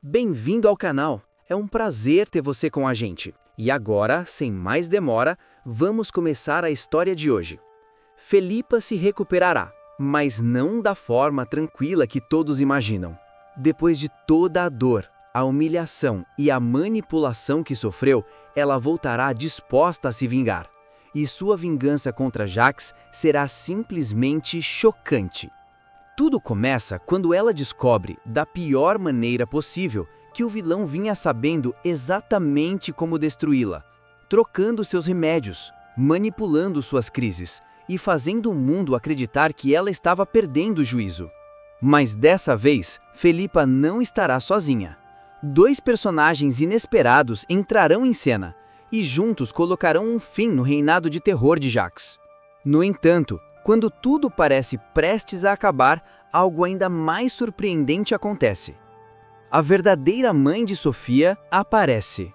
Bem-vindo ao canal! É um prazer ter você com a gente. E agora, sem mais demora, vamos começar a história de hoje. Felipa se recuperará, mas não da forma tranquila que todos imaginam. Depois de toda a dor, a humilhação e a manipulação que sofreu, ela voltará disposta a se vingar. E sua vingança contra Jax será simplesmente chocante. Tudo começa quando ela descobre, da pior maneira possível, que o vilão vinha sabendo exatamente como destruí-la, trocando seus remédios, manipulando suas crises e fazendo o mundo acreditar que ela estava perdendo o juízo. Mas dessa vez, Felipa não estará sozinha. Dois personagens inesperados entrarão em cena e juntos colocarão um fim no reinado de terror de Jax. No entanto, quando tudo parece prestes a acabar, algo ainda mais surpreendente acontece. A verdadeira mãe de Sofia aparece.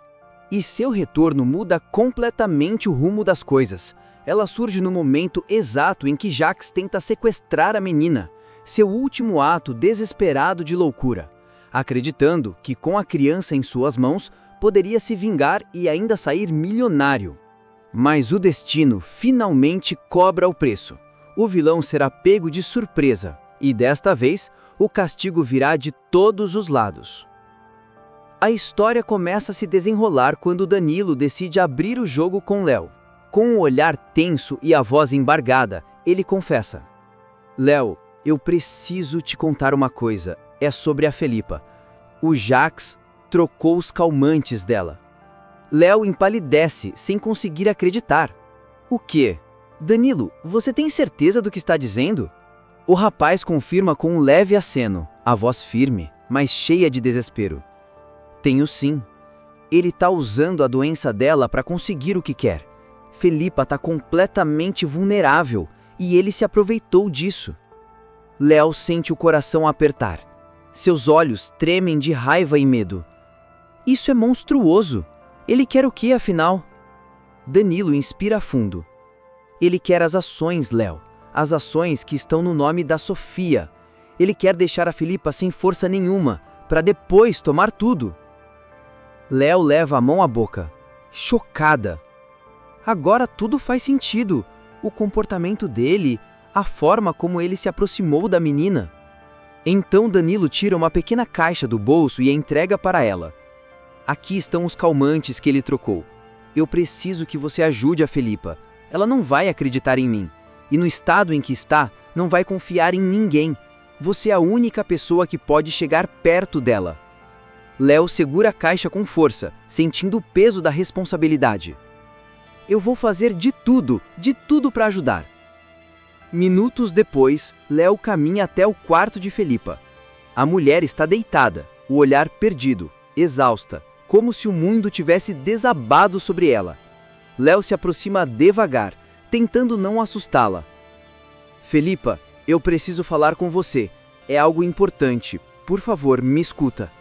E seu retorno muda completamente o rumo das coisas. Ela surge no momento exato em que Jax tenta sequestrar a menina, seu último ato desesperado de loucura, acreditando que com a criança em suas mãos poderia se vingar e ainda sair milionário. Mas o destino finalmente cobra o preço. O vilão será pego de surpresa, e desta vez, o castigo virá de todos os lados. A história começa a se desenrolar quando Danilo decide abrir o jogo com Léo. Com um olhar tenso e a voz embargada, ele confessa: Léo, eu preciso te contar uma coisa, é sobre a Felipa. O Jax trocou os calmantes dela. Léo empalidece, sem conseguir acreditar. O quê? Danilo, você tem certeza do que está dizendo? O rapaz confirma com um leve aceno, a voz firme, mas cheia de desespero. Tenho sim. Ele está usando a doença dela para conseguir o que quer. Felipa está completamente vulnerável e ele se aproveitou disso. Léo sente o coração apertar. Seus olhos tremem de raiva e medo. Isso é monstruoso. Ele quer o que, afinal? Danilo inspira fundo. Ele quer as ações, Léo. As ações que estão no nome da Sofia. Ele quer deixar a Felipa sem força nenhuma, para depois tomar tudo. Léo leva a mão à boca, chocada. Agora tudo faz sentido. O comportamento dele, a forma como ele se aproximou da menina. Então Danilo tira uma pequena caixa do bolso e a entrega para ela. Aqui estão os calmantes que ele trocou. Eu preciso que você ajude a Felipa. Ela não vai acreditar em mim. E no estado em que está, não vai confiar em ninguém. Você é a única pessoa que pode chegar perto dela. Léo segura a caixa com força, sentindo o peso da responsabilidade. Eu vou fazer de tudo para ajudar. Minutos depois, Léo caminha até o quarto de Felipa. A mulher está deitada, o olhar perdido, exausta, como se o mundo tivesse desabado sobre ela. Léo se aproxima devagar, tentando não assustá-la. Felipa, eu preciso falar com você. É algo importante. Por favor, me escuta.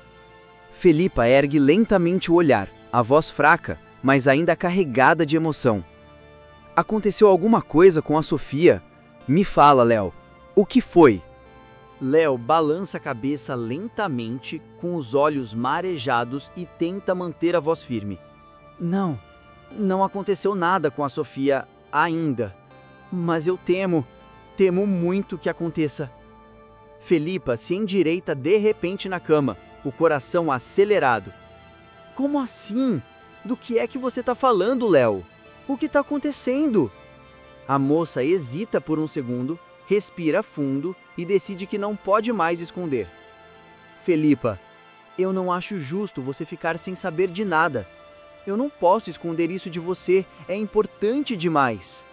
Felipa ergue lentamente o olhar, a voz fraca, mas ainda carregada de emoção. Aconteceu alguma coisa com a Sofia? Me fala, Léo. O que foi? Léo balança a cabeça lentamente, com os olhos marejados e tenta manter a voz firme. Não aconteceu nada com a Sofia ainda. Mas eu temo muito que aconteça. Felipa se endireita de repente na cama, o coração acelerado. Como assim? Do que é que você está falando, Léo? O que está acontecendo? A moça hesita por um segundo, respira fundo e decide que não pode mais esconder. Felipa, eu não acho justo você ficar sem saber de nada. Eu não posso esconder isso de você, é importante demais.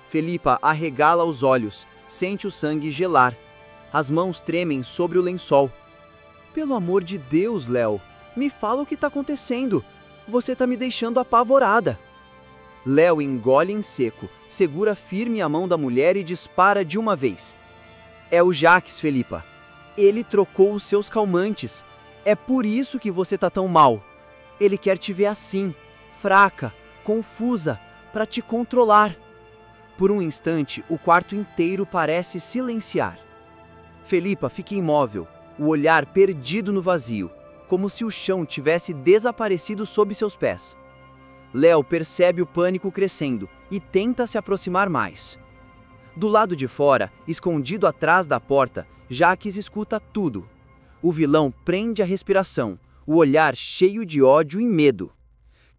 Felipa arregala os olhos, sente o sangue gelar. As mãos tremem sobre o lençol. Pelo amor de Deus, Léo, me fala o que está acontecendo. Você está me deixando apavorada. Léo engole em seco, segura firme a mão da mulher e dispara de uma vez. É o Jax, Felipa. Ele trocou os seus calmantes. É por isso que você está tão mal. Ele quer te ver assim, fraca, confusa, para te controlar. Por um instante, o quarto inteiro parece silenciar. Felipa fica imóvel, o olhar perdido no vazio. como se o chão tivesse desaparecido sob seus pés. Léo percebe o pânico crescendo e tenta se aproximar mais. Do lado de fora, escondido atrás da porta, Jacques escuta tudo. O vilão prende a respiração, o olhar cheio de ódio e medo.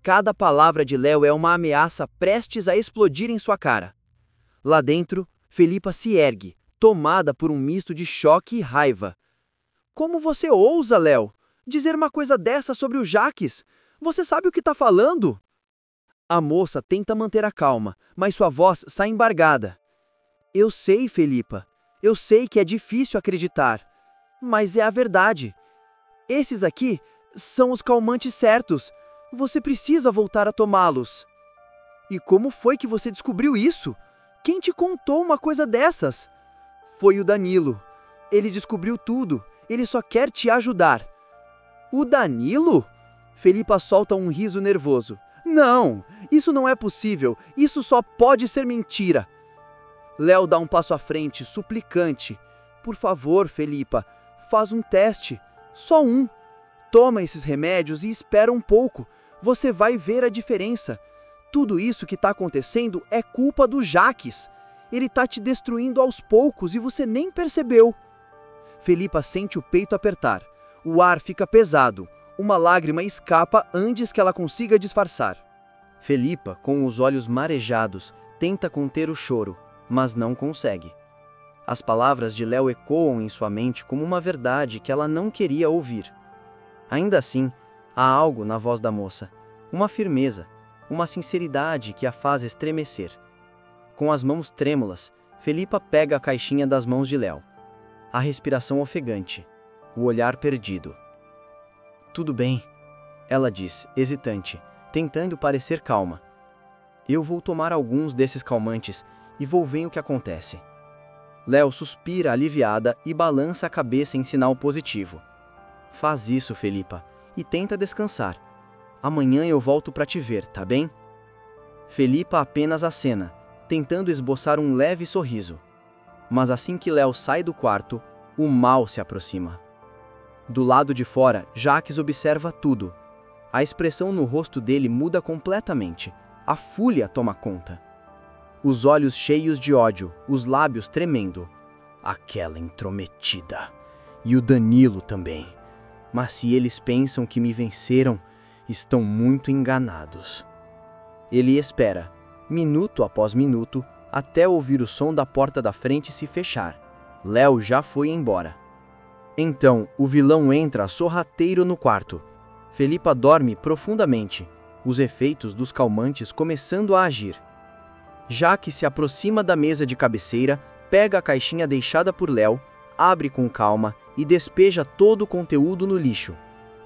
Cada palavra de Léo é uma ameaça prestes a explodir em sua cara. Lá dentro, Felipa se ergue, tomada por um misto de choque e raiva. Como você ousa, Léo, dizer uma coisa dessa sobre o Jacques? Você sabe o que está falando? A moça tenta manter a calma, mas sua voz sai embargada. Eu sei, Felipa. Eu sei que é difícil acreditar. Mas é a verdade. Esses aqui são os calmantes certos. Você precisa voltar a tomá-los. E como foi que você descobriu isso? Quem te contou uma coisa dessas? Foi o Danilo. Ele descobriu tudo. Ele só quer te ajudar. O Danilo? Felipa solta um riso nervoso. Não, isso não é possível. Isso só pode ser mentira. Léo dá um passo à frente, suplicante. Por favor, Felipa, faz um teste. Só um. Toma esses remédios e espera um pouco. Você vai ver a diferença. Tudo isso que está acontecendo é culpa do Jacques. Ele está te destruindo aos poucos e você nem percebeu. Felipa sente o peito apertar. O ar fica pesado. Uma lágrima escapa antes que ela consiga disfarçar. Felipa, com os olhos marejados, tenta conter o choro, mas não consegue. As palavras de Léo ecoam em sua mente como uma verdade que ela não queria ouvir. Ainda assim, há algo na voz da moça, uma firmeza, uma sinceridade que a faz estremecer. Com as mãos trêmulas, Felipa pega a caixinha das mãos de Léo. A respiração ofegante, o olhar perdido. Tudo bem, ela diz, hesitante, tentando parecer calma. Eu vou tomar alguns desses calmantes e vou ver o que acontece. Léo suspira aliviada e balança a cabeça em sinal positivo. Faz isso, Felipa, e tenta descansar. Amanhã eu volto para te ver, tá bem? Felipa apenas acena, tentando esboçar um leve sorriso. Mas assim que Léo sai do quarto, o mal se aproxima. Do lado de fora, Jacques observa tudo. A expressão no rosto dele muda completamente. A fúria toma conta. Os olhos cheios de ódio, os lábios tremendo. Aquela intrometida. E o Danilo também. Mas se eles pensam que me venceram, estão muito enganados. Ele espera, minuto após minuto, até ouvir o som da porta da frente se fechar. Léo já foi embora. Então, o vilão entra sorrateiro no quarto. Felipa dorme profundamente, os efeitos dos calmantes começando a agir. Jacques se aproxima da mesa de cabeceira, pega a caixinha deixada por Léo, abre com calma e despeja todo o conteúdo no lixo.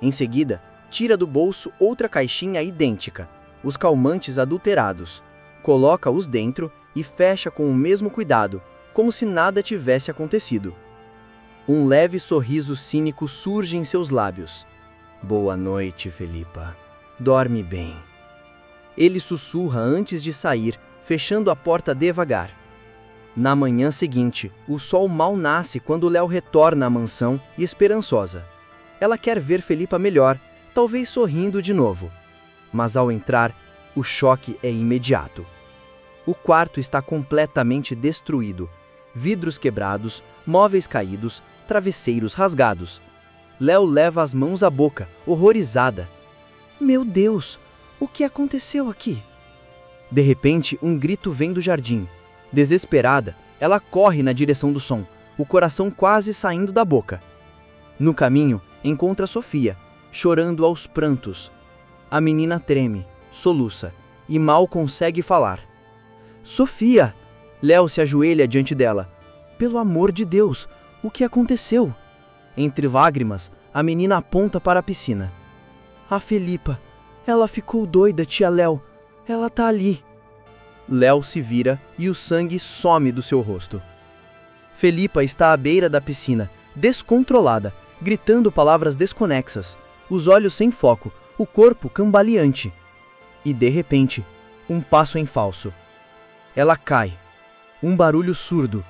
Em seguida, tira do bolso outra caixinha idêntica, os calmantes adulterados. Coloca-os dentro e fecha com o mesmo cuidado, como se nada tivesse acontecido. Um leve sorriso cínico surge em seus lábios. Boa noite, Felipa. Dorme bem. Ele sussurra antes de sair, fechando a porta devagar. Na manhã seguinte, o sol mal nasce quando Léo retorna à mansão e esperançosa. Ela quer ver Felipa melhor, talvez sorrindo de novo. Mas ao entrar, o choque é imediato. O quarto está completamente destruído. Vidros quebrados, móveis caídos, travesseiros rasgados. Léo leva as mãos à boca, horrorizada. Meu Deus, o que aconteceu aqui? De repente, um grito vem do jardim. Desesperada, ela corre na direção do som, o coração quase saindo da boca. No caminho, encontra Sofia, chorando aos prantos. A menina treme, soluça, e mal consegue falar. Sofia! Léo se ajoelha diante dela. Pelo amor de Deus, o que aconteceu? Entre lágrimas, a menina aponta para a piscina. A Felipa, ela ficou doida, tia Léo. Ela tá ali. Léo se vira e o sangue some do seu rosto. Felipa está à beira da piscina, descontrolada, gritando palavras desconexas, os olhos sem foco, o corpo cambaleante. E de repente, um passo em falso. Ela cai. Um barulho surdo.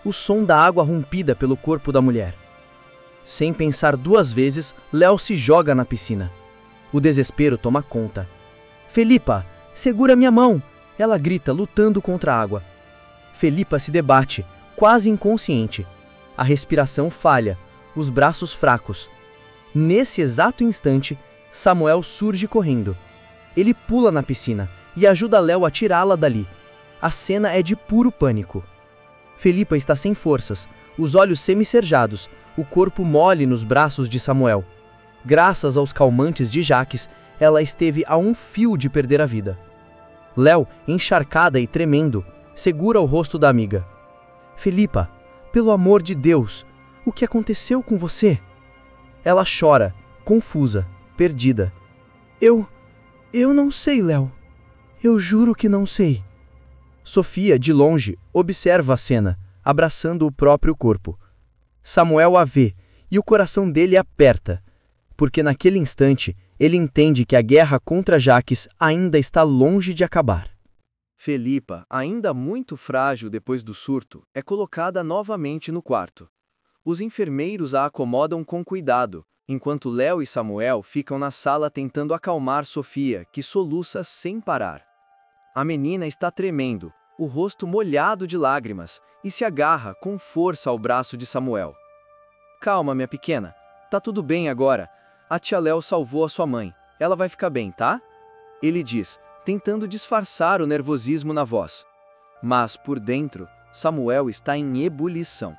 O som da água rompida pelo corpo da mulher. Sem pensar duas vezes, Léo se joga na piscina. O desespero toma conta. Felipa, segura minha mão! Ela grita, lutando contra a água. Felipa se debate, quase inconsciente. A respiração falha, os braços fracos. Nesse exato instante, Samuel surge correndo. Ele pula na piscina e ajuda Léo a tirá-la dali. A cena é de puro pânico. Felipa está sem forças, os olhos semicerjados, o corpo mole nos braços de Samuel. Graças aos calmantes de Jaques, ela esteve a um fio de perder a vida. Léo, encharcada e tremendo, segura o rosto da amiga. Felipa, pelo amor de Deus, o que aconteceu com você? Ela chora, confusa, perdida. Eu não sei, Léo. Eu juro que não sei. Sofia, de longe, observa a cena, abraçando o próprio corpo. Samuel a vê, e o coração dele aperta, porque naquele instante ele entende que a guerra contra Jaques ainda está longe de acabar. Felipa, ainda muito frágil depois do surto, é colocada novamente no quarto. Os enfermeiros a acomodam com cuidado, enquanto Léo e Samuel ficam na sala tentando acalmar Sofia, que soluça sem parar. A menina está tremendo, o rosto molhado de lágrimas, e se agarra com força ao braço de Samuel. Calma, minha pequena. Tá tudo bem agora. A tia Léo salvou a sua mãe. Ela vai ficar bem, tá? Ele diz, tentando disfarçar o nervosismo na voz. Mas, por dentro, Samuel está em ebulição.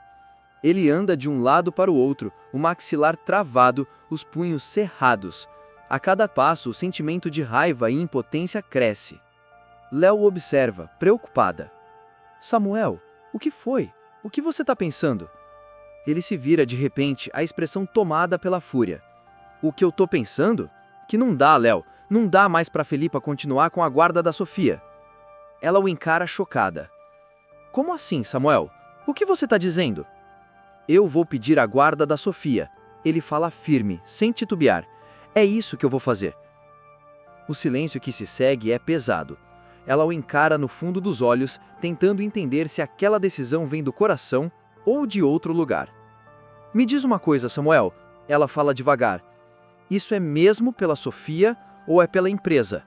Ele anda de um lado para o outro, o maxilar travado, os punhos cerrados. A cada passo, o sentimento de raiva e impotência cresce. Léo observa, preocupada. Samuel, o que foi? O que você está pensando? Ele se vira de repente, a expressão tomada pela fúria. O que eu tô pensando? Que não dá, Léo. Não dá mais para Felipa continuar com a guarda da Sofia. Ela o encara chocada. Como assim, Samuel? O que você está dizendo? Eu vou pedir a guarda da Sofia. Ele fala firme, sem titubear. É isso que eu vou fazer. O silêncio que se segue é pesado. Ela o encara no fundo dos olhos, tentando entender se aquela decisão vem do coração ou de outro lugar. Me diz uma coisa, Samuel. Ela fala devagar. Isso é mesmo pela Sofia ou é pela empresa?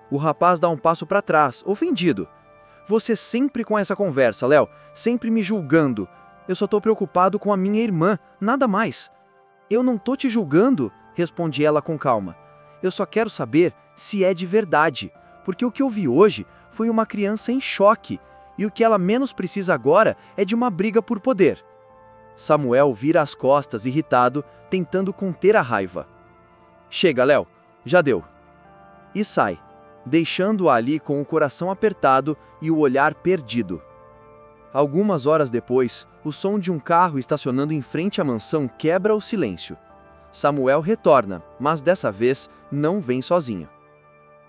O rapaz dá um passo para trás, ofendido. Você sempre com essa conversa, Léo, sempre me julgando. Eu só tô preocupado com a minha irmã, nada mais. Eu não tô te julgando, responde ela com calma. Eu só quero saber se é de verdade, porque o que eu vi hoje foi uma criança em choque, e o que ela menos precisa agora é de uma briga por poder. Samuel vira as costas, irritado, tentando conter a raiva. Chega, Léo, já deu. E sai, deixando-a ali com o coração apertado e o olhar perdido. Algumas horas depois, o som de um carro estacionando em frente à mansão quebra o silêncio. Samuel retorna, mas dessa vez não vem sozinho.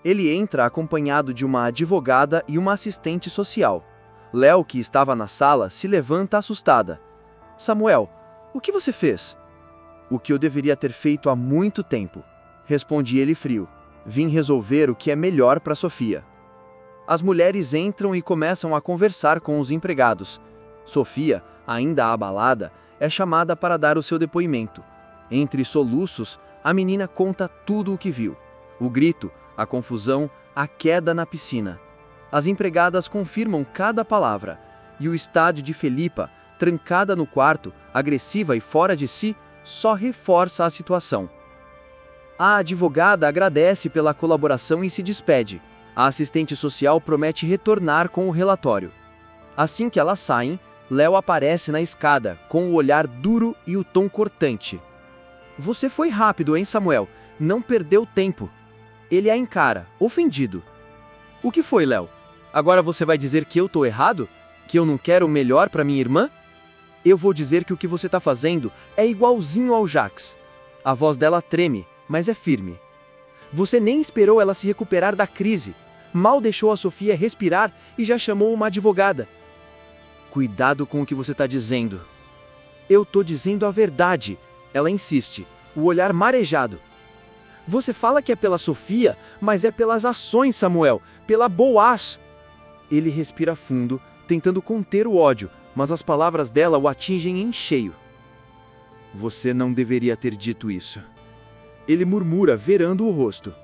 Ele entra acompanhado de uma advogada e uma assistente social. Léo, que estava na sala, se levanta assustada. Samuel, o que você fez? O que eu deveria ter feito há muito tempo, responde ele frio. Vim resolver o que é melhor para Sofia. As mulheres entram e começam a conversar com os empregados. Sofia, ainda abalada, é chamada para dar o seu depoimento. Entre soluços, a menina conta tudo o que viu. O grito, a confusão, a queda na piscina. As empregadas confirmam cada palavra. E o estádio de Felipa, trancada no quarto, agressiva e fora de si, só reforça a situação. A advogada agradece pela colaboração e se despede. A assistente social promete retornar com o relatório. Assim que elas saem, Léo aparece na escada, com o olhar duro e o tom cortante. Você foi rápido, hein, Samuel? Não perdeu tempo. Ele a encara, ofendido. O que foi, Léo? Agora você vai dizer que eu tô errado? Que eu não quero o melhor para minha irmã? Eu vou dizer que o que você tá fazendo é igualzinho ao Jaques. A voz dela treme, mas é firme. Você nem esperou ela se recuperar da crise. Mal deixou a Sofia respirar e já chamou uma advogada. Cuidado com o que você está dizendo. Eu tô dizendo a verdade. Ela insiste, o olhar marejado. Você fala que é pela Sofia, mas é pelas ações, Samuel, pela Boaz. Ele respira fundo, tentando conter o ódio, mas as palavras dela o atingem em cheio. Você não deveria ter dito isso. Ele murmura, verando o rosto.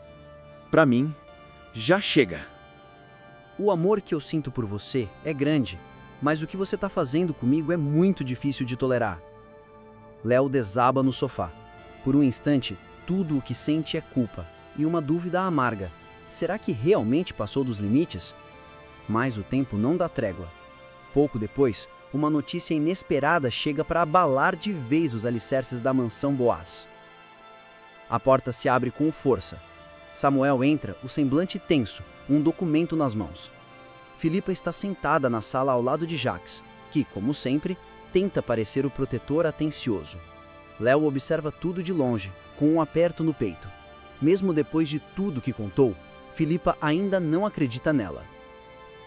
Para mim, já chega. O amor que eu sinto por você é grande, mas o que você está fazendo comigo é muito difícil de tolerar. Léo desaba no sofá. Por um instante, tudo o que sente é culpa e uma dúvida amarga. Será que realmente passou dos limites? Mas o tempo não dá trégua. Pouco depois, uma notícia inesperada chega para abalar de vez os alicerces da mansão Boaz. A porta se abre com força. Samuel entra, o semblante tenso, um documento nas mãos. Filipa está sentada na sala ao lado de Jacques, que, como sempre, tenta parecer o protetor atencioso. Léo observa tudo de longe, com um aperto no peito. Mesmo depois de tudo que contou, Filipa ainda não acredita nela.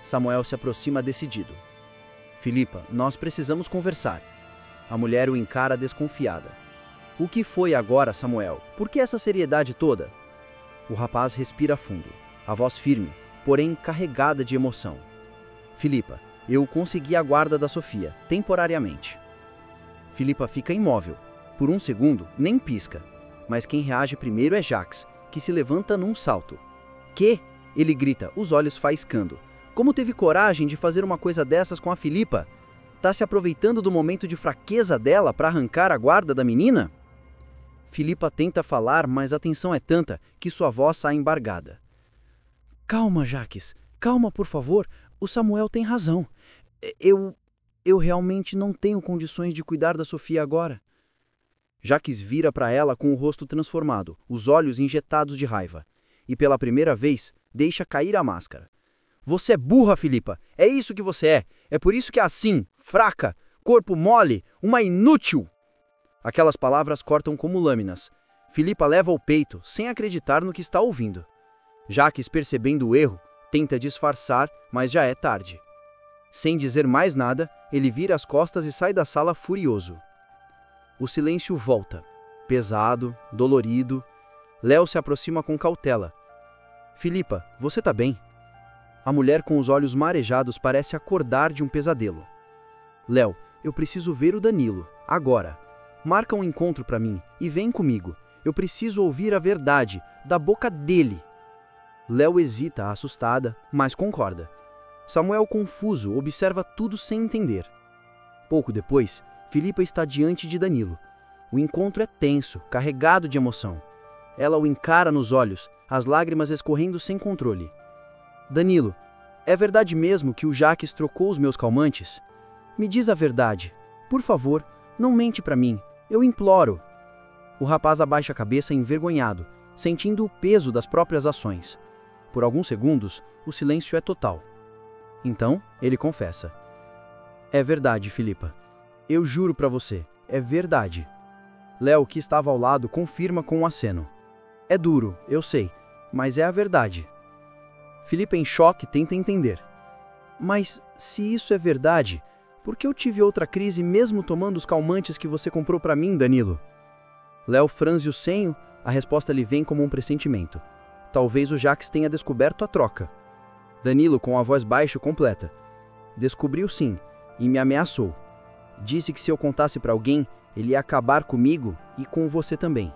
Samuel se aproxima decidido. Filipa, nós precisamos conversar. A mulher o encara desconfiada. O que foi agora, Samuel? Por que essa seriedade toda? O rapaz respira fundo, a voz firme, porém carregada de emoção. Filipa, eu consegui a guarda da Sofia, temporariamente. Filipa fica imóvel. Por um segundo, nem pisca. Mas quem reage primeiro é Jacques, que se levanta num salto. Que? Ele grita, os olhos faiscando. Como teve coragem de fazer uma coisa dessas com a Filipa? Tá se aproveitando do momento de fraqueza dela para arrancar a guarda da menina? Filipa tenta falar, mas a tensão é tanta que sua voz sai embargada. Calma, Jacques. Calma, por favor. O Samuel tem razão. Eu realmente não tenho condições de cuidar da Sofia agora. Jacques vira para ela com o rosto transformado, os olhos injetados de raiva. E pela primeira vez, deixa cair a máscara. Você é burra, Filipa. É isso que você é. É por isso que é assim, fraca, corpo mole, uma inútil. Aquelas palavras cortam como lâminas. Filipa leva ao peito, sem acreditar no que está ouvindo. Jacques, percebendo o erro, tenta disfarçar, mas já é tarde. Sem dizer mais nada, ele vira as costas e sai da sala furioso. O silêncio volta, pesado, dolorido. Léo se aproxima com cautela. Filipa, você tá bem? A mulher com os olhos marejados parece acordar de um pesadelo. Léo, eu preciso ver o Danilo, agora. Marca um encontro para mim e vem comigo. Eu preciso ouvir a verdade, da boca dele. Léo hesita, assustada, mas concorda. Samuel, confuso, observa tudo sem entender. Pouco depois, Filipa está diante de Danilo. O encontro é tenso, carregado de emoção. Ela o encara nos olhos, as lágrimas escorrendo sem controle. Danilo, é verdade mesmo que o Jacques trocou os meus calmantes? Me diz a verdade. Por favor, não mente para mim. Eu imploro. O rapaz abaixa a cabeça envergonhado, sentindo o peso das próprias ações. Por alguns segundos, o silêncio é total. Então, ele confessa. É verdade, Filipa. Eu juro para você, é verdade. Léo, que estava ao lado, confirma com um aceno. É duro, eu sei, mas é a verdade. Filipa, em choque, tenta entender. Mas, se isso é verdade, por que eu tive outra crise mesmo tomando os calmantes que você comprou para mim, Danilo? Léo franze o senho, a resposta lhe vem como um pressentimento. Talvez o Jacques tenha descoberto a troca. Danilo, com a voz baixa, completa. Descobriu sim, e me ameaçou. Disse que se eu contasse para alguém, ele ia acabar comigo e com você também.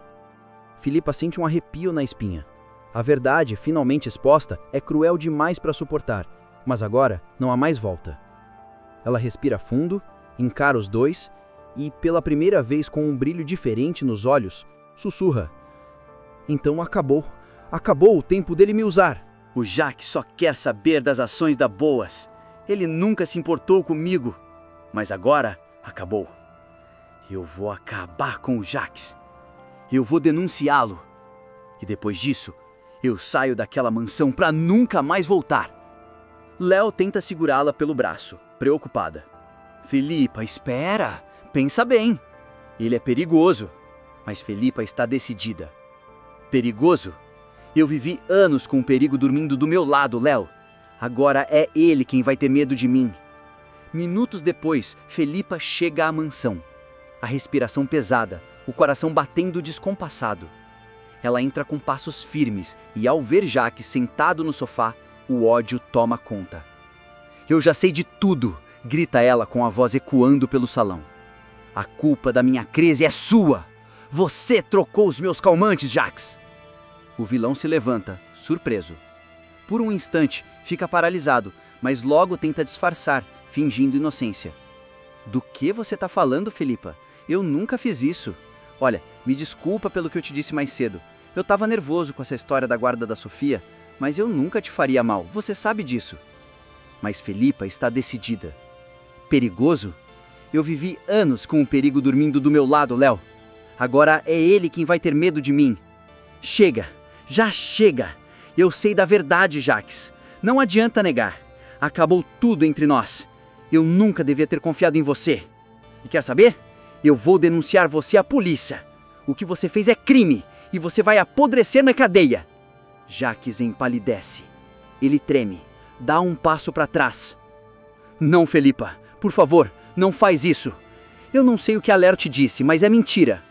Filipa sente um arrepio na espinha. A verdade, finalmente exposta, é cruel demais para suportar, mas agora não há mais volta. Ela respira fundo, encara os dois e, pela primeira vez com um brilho diferente nos olhos, sussurra. Então acabou. Acabou o tempo dele me usar. O Jacques só quer saber das ações da Boaz. Ele nunca se importou comigo. Mas agora, acabou. Eu vou acabar com o Jacques. Eu vou denunciá-lo. E depois disso, eu saio daquela mansão para nunca mais voltar. Léo tenta segurá-la pelo braço, preocupada. Filipa, espera. Pensa bem. Ele é perigoso. Mas Filipa está decidida. Perigoso? Eu vivi anos com o perigo dormindo do meu lado, Léo. Agora é ele quem vai ter medo de mim. Minutos depois, Filipa chega à mansão. A respiração pesada, o coração batendo descompassado. Ela entra com passos firmes e, ao ver Jacques sentado no sofá, o ódio toma conta. Eu já sei de tudo, grita ela com a voz ecoando pelo salão. A culpa da minha crise é sua! Você trocou os meus calmantes, Jax! O vilão se levanta, surpreso. Por um instante, fica paralisado, mas logo tenta disfarçar, fingindo inocência. Do que você está falando, Felipa? Eu nunca fiz isso. Olha, me desculpa pelo que eu te disse mais cedo. Eu estava nervoso com essa história da guarda da Sofia, mas eu nunca te faria mal, você sabe disso. Mas Felipa está decidida. Perigoso? Eu vivi anos com o perigo dormindo do meu lado, Léo. Agora é ele quem vai ter medo de mim. Chega, já chega. Eu sei da verdade, Jax. Não adianta negar. Acabou tudo entre nós. Eu nunca devia ter confiado em você. E quer saber? Eu vou denunciar você à polícia. O que você fez é crime e você vai apodrecer na cadeia. Jax empalidece. Ele treme. Dá um passo para trás. Não, Felipa. Por favor, não faz isso. Eu não sei o que a Léo te disse, mas é mentira.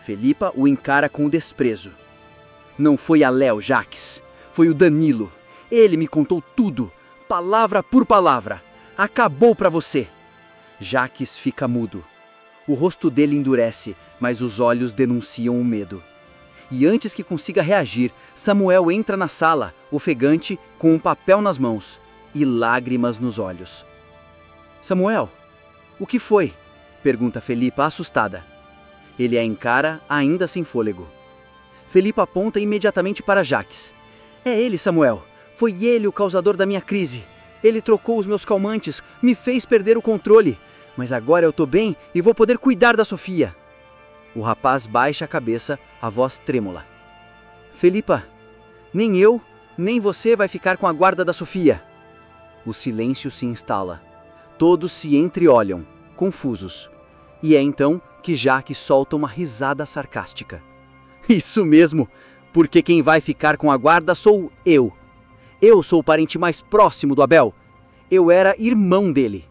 Felipa o encara com desprezo. Não foi a Léo, Jax. Foi o Danilo. Ele me contou tudo, palavra por palavra. Acabou para você. Jax fica mudo. O rosto dele endurece, mas os olhos denunciam o medo. E antes que consiga reagir, Samuel entra na sala, ofegante, com um papel nas mãos e lágrimas nos olhos. Samuel, o que foi? Pergunta Felipa, assustada. Ele a encara, ainda sem fôlego. Felipa aponta imediatamente para Jax. É ele, Samuel. Foi ele o causador da minha crise. Ele trocou os meus calmantes, me fez perder o controle. Mas agora eu tô bem e vou poder cuidar da Sofia. O rapaz baixa a cabeça, a voz trêmula. Felipa, nem eu, nem você vai ficar com a guarda da Sofia. O silêncio se instala. Todos se entreolham, confusos. E é então que Jax solta uma risada sarcástica. Isso mesmo, porque quem vai ficar com a guarda sou eu. Eu sou o parente mais próximo do Abel. Eu era irmão dele.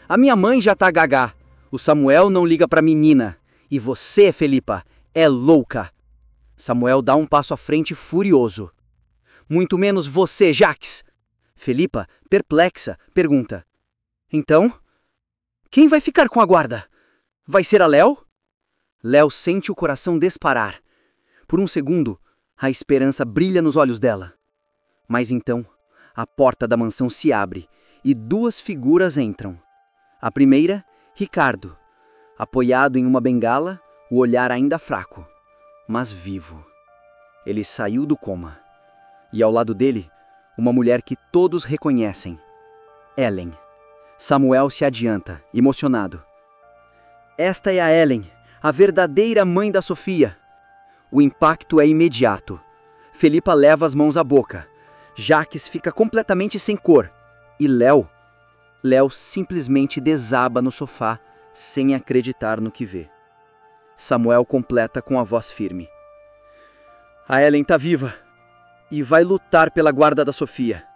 A minha mãe já tá gagá. O Samuel não liga pra menina. E você, Felipa, é louca. Samuel dá um passo à frente furioso. Muito menos você, Jax. Felipa, perplexa, pergunta. Então, quem vai ficar com a guarda? Vai ser a Léo? Léo sente o coração disparar. Por um segundo, a esperança brilha nos olhos dela. Mas então, a porta da mansão se abre e duas figuras entram. A primeira, Ricardo, apoiado em uma bengala, o olhar ainda fraco, mas vivo. Ele saiu do coma. E ao lado dele, uma mulher que todos reconhecem, Ellen. Samuel se adianta, emocionado. Esta é a Ellen, a verdadeira mãe da Sofia. O impacto é imediato. Felipa leva as mãos à boca. Jax fica completamente sem cor. E Léo simplesmente desaba no sofá, sem acreditar no que vê. Samuel completa com a voz firme. A Ellen tá viva e vai lutar pela guarda da Sofia.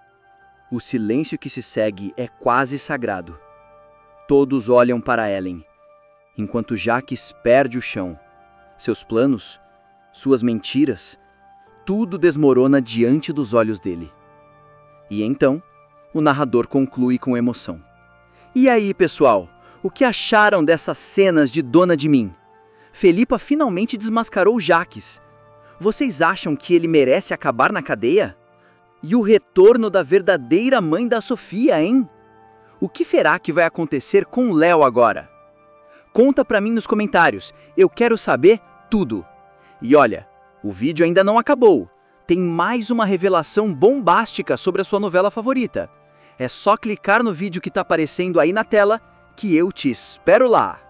O silêncio que se segue é quase sagrado. Todos olham para Ellen, enquanto Jax perde o chão. Seus planos, suas mentiras, tudo desmorona diante dos olhos dele. E então, o narrador conclui com emoção. E aí, pessoal, o que acharam dessas cenas de Dona de Mim? Felipa finalmente desmascarou Jax. Vocês acham que ele merece acabar na cadeia? E o retorno da verdadeira mãe da Sofia, hein? O que será que vai acontecer com Léo agora? Conta pra mim nos comentários, eu quero saber tudo. E olha, o vídeo ainda não acabou. Tem mais uma revelação bombástica sobre a sua novela favorita. É só clicar no vídeo que tá aparecendo aí na tela que eu te espero lá.